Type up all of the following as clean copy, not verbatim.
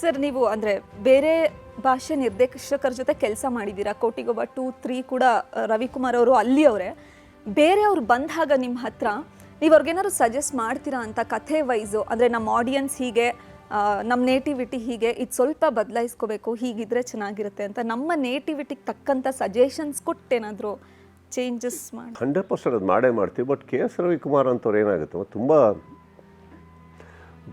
Sir ನೀವು ಅಂದರೆ ಬೇರೆ ಭಾಷೆ ನಿರ್ದೇಶಕರ ಜೊತೆ ಕೆಲಸ ಮಾಡಿದ್ದೀರಾ, ಕೋಟಿಗೊಬ್ಬ 2, 3 ಕೂಡ ರವಿಕುಮಾರ್ ಅವರು ಅಲ್ಲಿಯವರೇ. ಬೇರೆಯವ್ರು ಬಂದಾಗ ನಿಮ್ಮ ಹತ್ರ ನೀವು ಅವ್ರಿಗೇನಾದ್ರು ಸಜೆಸ್ಟ್ ಮಾಡ್ತೀರಾ ಅಂತ, ಕಥೆ ವೈಸು ಅಂದರೆ ನಮ್ಮ ಆಡಿಯನ್ಸ್ ಹೀಗೆ, ನಮ್ಮ ನೇಟಿವಿಟಿ ಹೀಗೆ, ಇದು ಸ್ವಲ್ಪ ಬದಲಾಯಿಸ್ಕೋಬೇಕು, ಹೀಗಿದ್ರೆ ಚೆನ್ನಾಗಿರುತ್ತೆ ಅಂತ ನಮ್ಮ ನೇಟಿವಿಟಿಗೆ ತಕ್ಕಂಥ ಸಜೆಷನ್ಸ್ ಕೊಟ್ಟೇನಾದರೂ ಚೇಂಜಸ್ ಮಾಡಿ? 100% ಅದು ಮಾಡೇ ಮಾಡ್ತೀವಿ. ಬಟ್ ಕೆ ಎಸ್ ರವಿಕುಮಾರ್ ಅಂತವ್ರು ಏನಾಗುತ್ತೆ, ತುಂಬ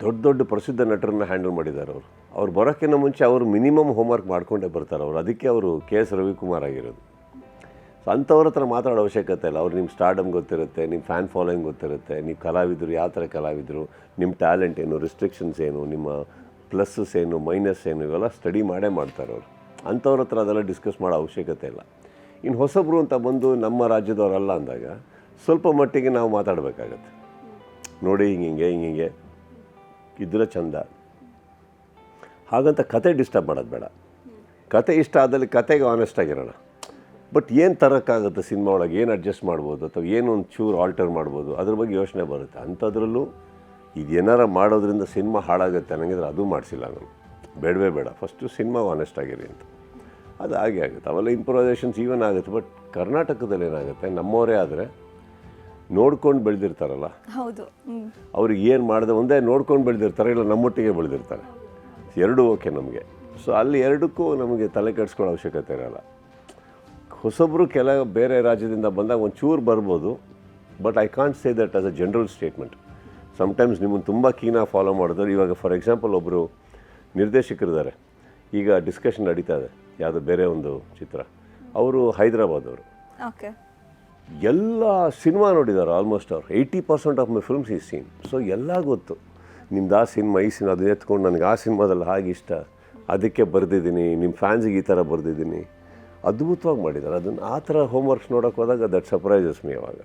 ದೊಡ್ಡ ಪ್ರಸಿದ್ಧ ನಟರನ್ನ ಹ್ಯಾಂಡಲ್ ಮಾಡಿದ್ದಾರೆ ಅವರು. ಅವ್ರು ಬರೋಕ್ಕಿಂತ ಮುಂಚೆ ಅವರು ಮಿನಿಮಮ್ ಹೋಮ್ವರ್ಕ್ ಮಾಡ್ಕೊಂಡೇ ಬರ್ತಾರೆ ಅವರು. ಅದಕ್ಕೆ ಅವರು ಕೆ ಎಸ್ ರವಿಕುಮಾರ್ ಆಗಿರೋದು. ಸೊ ಅಂಥವ್ರ ಹತ್ರ ಮಾತಾಡೋ ಅವಶ್ಯಕತೆ ಇಲ್ಲ. ಅವ್ರು ನಿಮ್ಮ ಸ್ಟಾರ್ಡಮ್ ಗೊತ್ತಿರುತ್ತೆ, ನಿಮ್ಮ ಫ್ಯಾನ್ ಫಾಲೋಯಿಂಗ್ ಗೊತ್ತಿರುತ್ತೆ, ನೀವು ಕಲಾವಿದರು ಯಾವ ಥರ ಕಲಾವಿದರು, ನಿಮ್ಮ ಟ್ಯಾಲೆಂಟ್ ಏನು, ರಿಸ್ಟ್ರಿಕ್ಷನ್ಸ್ ಏನು, ನಿಮ್ಮ ಪ್ಲಸ್ಸಸ್ ಏನು, ಮೈನಸ್ ಏನು, ಇವೆಲ್ಲ ಸ್ಟಡಿ ಮಾಡೇ ಮಾಡ್ತಾರೆ ಅವರು. ಅಂಥವ್ರ ಹತ್ರ ಅದೆಲ್ಲ ಡಿಸ್ಕಸ್ ಮಾಡೋ ಅವಶ್ಯಕತೆ ಇಲ್ಲ. ಇನ್ನು ಹೊಸಬ್ರು ಅಂತ ಬಂದು ನಮ್ಮ ರಾಜ್ಯದವರಲ್ಲ ಅಂದಾಗ ಸ್ವಲ್ಪ ಮಟ್ಟಿಗೆ ನಾವು ಮಾತಾಡಬೇಕಾಗತ್ತೆ. ನೋಡಿ ಹಿಂಗೆ ಇದ್ರೆ ಚಂದ, ಹಾಗಂತ ಕತೆ ಡಿಸ್ಟರ್ಬ್ ಮಾಡೋದು ಬೇಡ. ಕತೆ ಇಷ್ಟ ಆದಲ್ಲಿ ಕತೆಗೆ ಆನೆಸ್ಟ್ ಆಗಿರೋಣ. ಬಟ್ ಏನು ತರೋಕ್ಕಾಗುತ್ತೆ ಸಿನಿಮಾ ಒಳಗೆ, ಏನು ಅಡ್ಜಸ್ಟ್ ಮಾಡ್ಬೋದು ಅಥವಾ ಏನು ಒಂದು ಚೂರು ಆಲ್ಟರ್ ಮಾಡ್ಬೋದು, ಅದ್ರ ಬಗ್ಗೆ ಯೋಚನೆ ಬರುತ್ತೆ. ಅಂಥದ್ರಲ್ಲೂ ಇದೇನಾರ ಮಾಡೋದ್ರಿಂದ ಸಿನಿಮಾ ಹಾಳಾಗುತ್ತೆ ಅನ್ನಂಗಿದ್ರೆ ಅದು ಮಾಡಿಸಿಲ್ಲ ನಾನು. ಬೇಡವೇ ಬೇಡ, ಫಸ್ಟು ಸಿನಿಮಾ ಆನೆಸ್ಟ್ ಆಗಿರಿ ಅಂತ. ಅದು ಹಾಗೆ ಆಗುತ್ತೆ. ಅವೆಲ್ಲ ಇಂಪ್ರೊವೈಸೇಷನ್ಸ್ ಈವನ್ ಆಗುತ್ತೆ. ಬಟ್ ಕರ್ನಾಟಕದಲ್ಲಿ ಏನಾಗುತ್ತೆ, ನಮ್ಮವರೇ ಆದರೆ ನೋಡ್ಕೊಂಡು ಬೆಳೆದಿರ್ತಾರಲ್ಲ, ಹೌದು, ಅವ್ರಿಗೆ ಏನು ಮಾಡಿದೆ ಒಂದೇ ನೋಡ್ಕೊಂಡು ಬೆಳೆದಿರ್ತಾರೆ, ಇಲ್ಲ ನಮ್ಮೊಟ್ಟಿಗೆ ಬೆಳೆದಿರ್ತಾರೆ, ಎರಡೂ ಓಕೆ ನಮಗೆ. ಸೊ ಅಲ್ಲಿ ಎರಡಕ್ಕೂ ನಮಗೆ ತಲೆ ಕೆಡಿಸ್ಕೊಳ್ಳೋ ಅವಶ್ಯಕತೆ ಇರೋಲ್ಲ. ಹೊಸೊಬ್ಬರು ಬೇರೆ ರಾಜ್ಯದಿಂದ ಬಂದಾಗ ಒಂಚೂರು ಬರ್ಬೋದು. But I can't say that as a general statement. Sometimes ನಿಮ್ಮನ್ನು ತುಂಬ ಕೀನಾಗಿ ಫಾಲೋ ಮಾಡಿದ್ರು. ಇವಾಗ ಫಾರ್ ಎಕ್ಸಾಂಪಲ್ ಒಬ್ಬರು ನಿರ್ದೇಶಕರಿದ್ದಾರೆ, ಈಗ ಡಿಸ್ಕಷನ್ ನಡೀತಾ ಇದೆ ಯಾವುದೋ ಬೇರೆ ಒಂದು ಚಿತ್ರ. ಅವರು ಹೈದರಾಬಾದವರು. ಓಕೆ, ಎಲ್ಲ ಸಿನಿಮಾ ನೋಡಿದ್ದಾರೆ ಆಲ್ಮೋಸ್ಟ್. ಅವ್ರು 80% ಆಫ್ ಮೈ ಫಿಲ್ಮ್ಸ್ ಈ ಸೀನ್. ಸೊ ಎಲ್ಲ ಗೊತ್ತು, ನಿಮ್ದು ಆ ಸಿನಿಮಾ ಈ ಸಿನಿಮಾ ಅದು ಎತ್ಕೊಂಡು ನನಗೆ ಆ ಸಿನಿಮಾದಲ್ಲಿ ಹಾಗೆ ಇಷ್ಟ, ಅದಕ್ಕೆ ಬರೆದಿದ್ದೀನಿ, ನಿಮ್ಮ ಫ್ಯಾನ್ಸಿಗೆ ಈ ಥರ ಬರೆದಿದ್ದೀನಿ. ಅದ್ಭುತವಾಗಿ ಮಾಡಿದ್ದಾರೆ ಅದನ್ನು. ಆ ಥರ ಹೋಮ್ವರ್ಕ್ಸ್ ನೋಡೋಕೆ ಹೋದಾಗ ದಟ್ ಸರ್ಪ್ರೈಸಸ್ ಮೀ ಅವಾಗ.